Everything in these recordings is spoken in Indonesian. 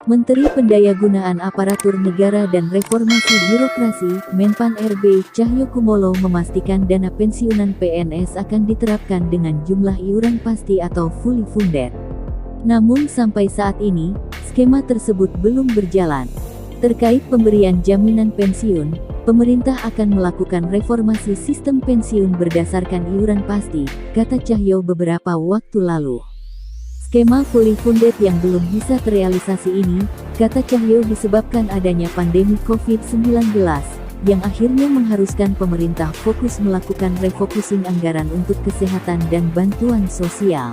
Menteri Pendayagunaan Aparatur Negara dan Reformasi Birokrasi, Menpan-RB, Cahyokumolo memastikan dana pensiunan PNS akan diterapkan dengan jumlah iuran pasti atau fully funded. Namun sampai saat ini, skema tersebut belum berjalan. Terkait pemberian jaminan pensiun, pemerintah akan melakukan reformasi sistem pensiun berdasarkan iuran pasti, kata Cahyo beberapa waktu lalu. Skema fully funded yang belum bisa terrealisasi ini, kata Cahyo disebabkan adanya pandemi COVID-19, yang akhirnya mengharuskan pemerintah fokus melakukan refocusing anggaran untuk kesehatan dan bantuan sosial.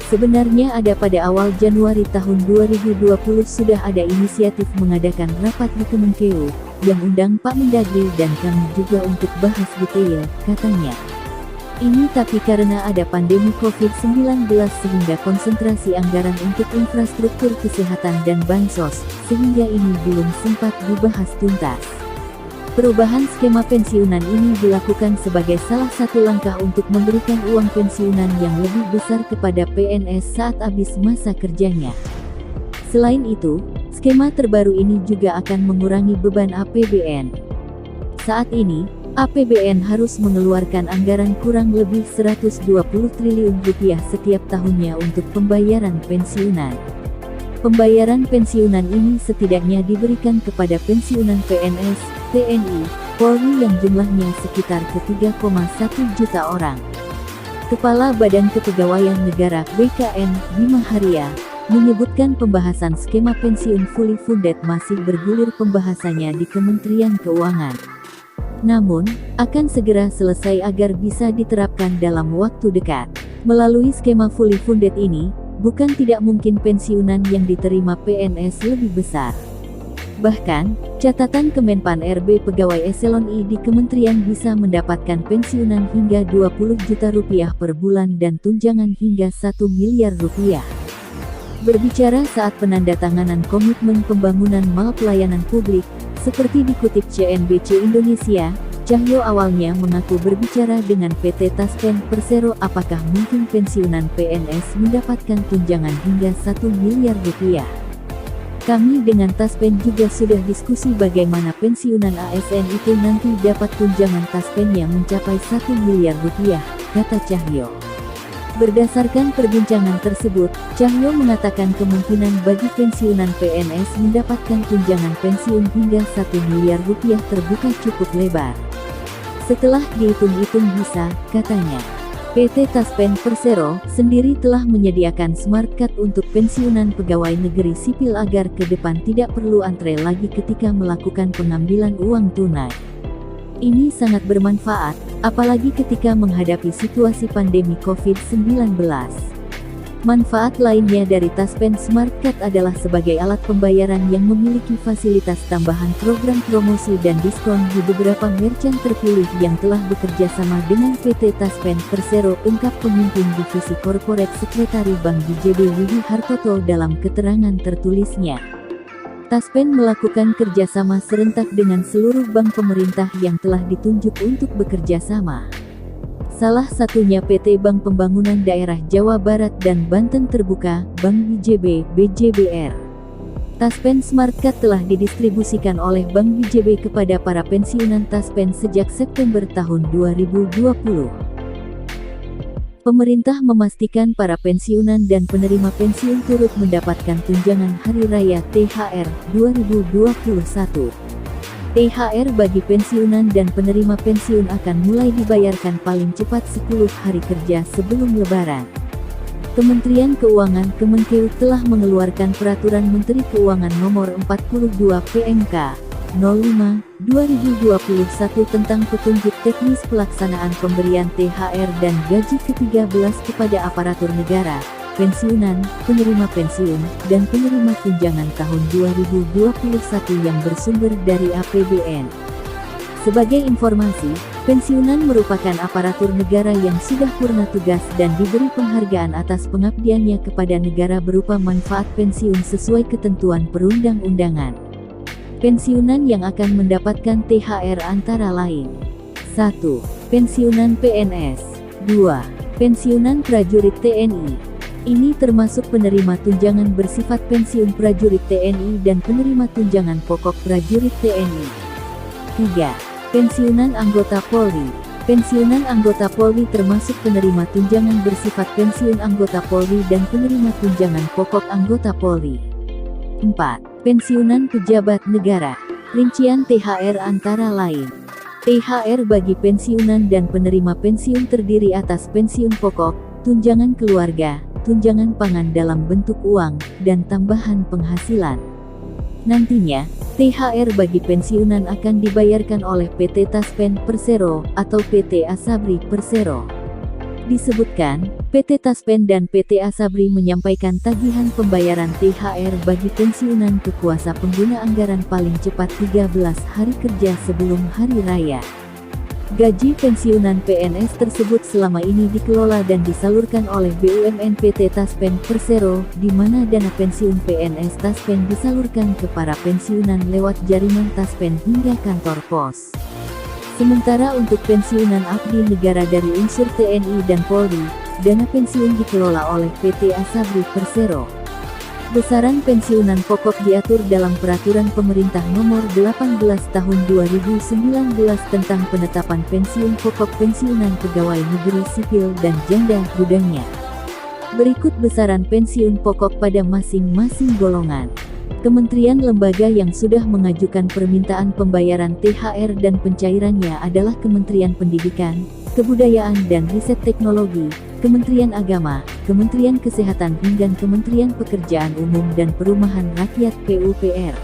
Sebenarnya pada awal Januari tahun 2020 sudah ada inisiatif mengadakan rapat di Kemenkeu, yang undang Pak Mendagri dan kami juga untuk bahas detail, katanya. Ini tapi karena ada pandemi COVID-19 sehingga konsentrasi anggaran untuk infrastruktur kesehatan dan bansos, sehingga ini belum sempat dibahas tuntas. Perubahan skema pensiunan ini dilakukan sebagai salah satu langkah untuk memberikan uang pensiunan yang lebih besar kepada PNS saat habis masa kerjanya. Selain itu, skema terbaru ini juga akan mengurangi beban APBN. Saat ini, APBN harus mengeluarkan anggaran kurang lebih 120 triliun rupiah setiap tahunnya untuk pembayaran pensiunan. Pembayaran pensiunan ini setidaknya diberikan kepada pensiunan PNS, TNI, Polri yang jumlahnya sekitar ke-3,1 juta orang. Kepala Badan Kepegawaian Negara (BKN), Bima Haria, menyebutkan pembahasan skema pensiun fully funded masih bergulir pembahasannya di Kementerian Keuangan. Namun, akan segera selesai agar bisa diterapkan dalam waktu dekat. Melalui skema fully funded ini, bukan tidak mungkin pensiunan yang diterima PNS lebih besar. Bahkan, catatan Kemenpan-RB pegawai eselon I di kementerian bisa mendapatkan pensiunan hingga 20 juta rupiah per bulan dan tunjangan hingga 1 miliar rupiah. Berbicara saat penandatanganan komitmen pembangunan mal pelayanan publik, seperti dikutip CNBC Indonesia, Cahyo awalnya mengaku berbicara dengan PT Taspen Persero apakah mungkin pensiunan PNS mendapatkan tunjangan hingga 1 miliar rupiah. Kami dengan Taspen juga sudah diskusi bagaimana pensiunan ASN itu nanti dapat tunjangan Taspennya mencapai 1 miliar rupiah, kata Cahyo. Berdasarkan perbincangan tersebut, Cahyo mengatakan kemungkinan bagi pensiunan PNS mendapatkan tunjangan pensiun hingga 1 miliar rupiah terbuka cukup lebar. Setelah dihitung-hitung bisa, katanya, PT Taspen Persero sendiri telah menyediakan smart card untuk pensiunan pegawai negeri sipil agar ke depan tidak perlu antre lagi ketika melakukan pengambilan uang tunai. Ini sangat bermanfaat, apalagi ketika menghadapi situasi pandemi COVID-19. Manfaat lainnya dari Taspen Smart Card adalah sebagai alat pembayaran yang memiliki fasilitas tambahan program promosi dan diskon di beberapa merchant terpilih yang telah bekerja sama dengan PT Taspen Persero, ungkap pemimpin divisi Corporate Sekretari Bank BJB Widi Hartoto dalam keterangan tertulisnya. Taspen melakukan kerjasama serentak dengan seluruh bank pemerintah yang telah ditunjuk untuk bekerja sama. Salah satunya PT Bank Pembangunan Daerah Jawa Barat dan Banten Terbuka, Bank BJB, BJBR. Taspen Smart Card telah didistribusikan oleh Bank BJB kepada para pensiunan Taspen sejak September tahun 2020. Pemerintah memastikan para pensiunan dan penerima pensiun turut mendapatkan tunjangan Hari Raya THR 2021. THR bagi pensiunan dan penerima pensiun akan mulai dibayarkan paling cepat 10 hari kerja sebelum Lebaran. Kementerian Keuangan Kemenkeu telah mengeluarkan Peraturan Menteri Keuangan Nomor 42 PMK 05/2021 tentang petunjuk teknis pelaksanaan pemberian THR dan gaji ke-13 kepada aparatur negara, pensiunan, penerima pensiun, dan penerima tunjangan tahun 2021 yang bersumber dari APBN. Sebagai informasi, pensiunan merupakan aparatur negara yang sudah purna tugas dan diberi penghargaan atas pengabdiannya kepada negara berupa manfaat pensiun sesuai ketentuan perundang-undangan. Pensiunan yang akan mendapatkan THR antara lain: 1. Pensiunan PNS. 2. Pensiunan prajurit TNI. Ini termasuk penerima tunjangan bersifat pensiun prajurit TNI dan penerima tunjangan pokok prajurit TNI. 3. Pensiunan anggota Polri. Pensiunan anggota Polri termasuk penerima tunjangan bersifat pensiun anggota Polri dan penerima tunjangan pokok anggota Polri. 4. Pensiunan pejabat negara. Rincian THR antara lain. THR bagi pensiunan dan penerima pensiun terdiri atas pensiun pokok, tunjangan keluarga, tunjangan pangan dalam bentuk uang, dan tambahan penghasilan. Nantinya, THR bagi pensiunan akan dibayarkan oleh PT Taspen Persero atau PT Asabri Persero. Disebutkan, PT Taspen dan PT Asabri menyampaikan tagihan pembayaran THR bagi pensiunan ke kuasa pengguna anggaran paling cepat 13 hari kerja sebelum hari raya. Gaji pensiunan PNS tersebut selama ini dikelola dan disalurkan oleh BUMN PT Taspen Persero, di mana dana pensiun PNS Taspen disalurkan ke para pensiunan lewat jaringan Taspen hingga kantor pos. Sementara untuk pensiunan abdi negara dari unsur TNI dan Polri, dana pensiun dikelola oleh PT Asabri Persero. Besaran pensiunan pokok diatur dalam Peraturan Pemerintah Nomor 18 Tahun 2019 tentang penetapan pensiun pokok pensiunan pegawai negeri sipil dan janda gudangnya. Berikut besaran pensiun pokok pada masing-masing golongan. Kementerian lembaga yang sudah mengajukan permintaan pembayaran THR dan pencairannya adalah Kementerian Pendidikan, Kebudayaan dan Riset Teknologi, Kementerian Agama, Kementerian Kesehatan hingga Kementerian Pekerjaan Umum dan Perumahan Rakyat (PUPR).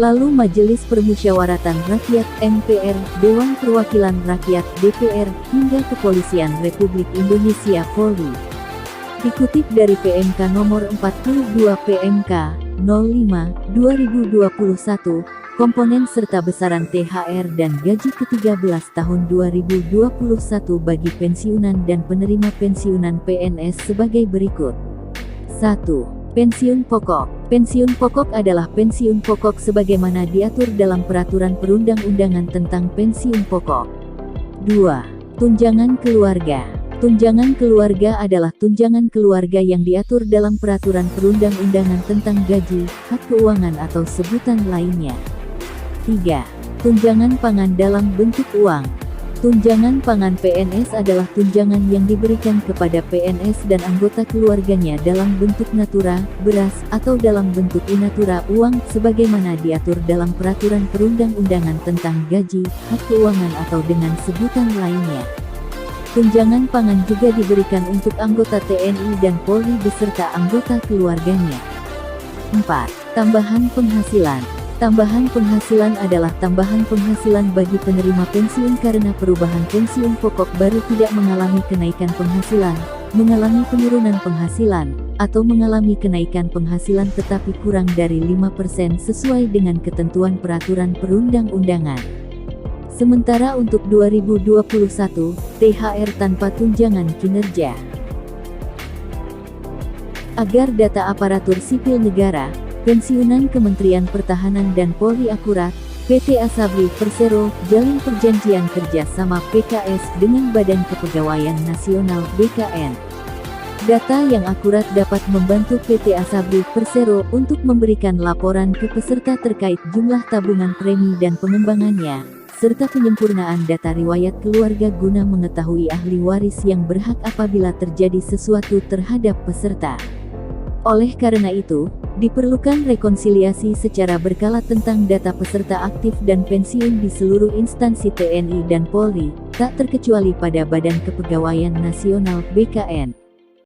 Lalu Majelis Permusyawaratan Rakyat (MPR), Dewan Perwakilan Rakyat (DPR), hingga Kepolisian Republik Indonesia (Polri). Dikutip dari PMK nomor 42 PMK 05/2021, komponen serta besaran THR dan gaji ke-13 tahun 2021 bagi pensiunan dan penerima pensiunan PNS sebagai berikut. 1. Pensiun pokok. Pensiun pokok adalah pensiun pokok sebagaimana diatur dalam Peraturan Perundang-undangan tentang Pensiun Pokok. 2. Tunjangan keluarga. Tunjangan keluarga adalah tunjangan keluarga yang diatur dalam Peraturan Perundang-undangan tentang gaji, hak keuangan atau sebutan lainnya. 3. Tunjangan pangan dalam bentuk uang. Tunjangan pangan PNS adalah tunjangan yang diberikan kepada PNS dan anggota keluarganya dalam bentuk natura, beras, atau dalam bentuk in-natura uang, sebagaimana diatur dalam Peraturan Perundang-undangan tentang gaji, hak keuangan atau dengan sebutan lainnya. Tunjangan pangan juga diberikan untuk anggota TNI dan Polri beserta anggota keluarganya. 4. Tambahan penghasilan. Tambahan penghasilan adalah tambahan penghasilan bagi penerima pensiun karena perubahan pensiun pokok baru tidak mengalami kenaikan penghasilan, mengalami penurunan penghasilan, atau mengalami kenaikan penghasilan tetapi kurang dari 5% sesuai dengan ketentuan peraturan perundang-undangan. Sementara untuk 2021, THR tanpa tunjangan kinerja. Agar data aparatur sipil negara, pensiunan Kementerian Pertahanan dan Polri akurat, PT Asabri Persero jalin perjanjian kerja sama PKS dengan Badan Kepegawaian Nasional (BKN). Data yang akurat dapat membantu PT Asabri Persero untuk memberikan laporan ke peserta terkait jumlah tabungan premi dan pengembangannya, serta penyempurnaan data riwayat keluarga guna mengetahui ahli waris yang berhak apabila terjadi sesuatu terhadap peserta. Oleh karena itu, diperlukan rekonsiliasi secara berkala tentang data peserta aktif dan pensiun di seluruh instansi TNI dan Polri, tak terkecuali pada Badan Kepegawaian Nasional (BKN).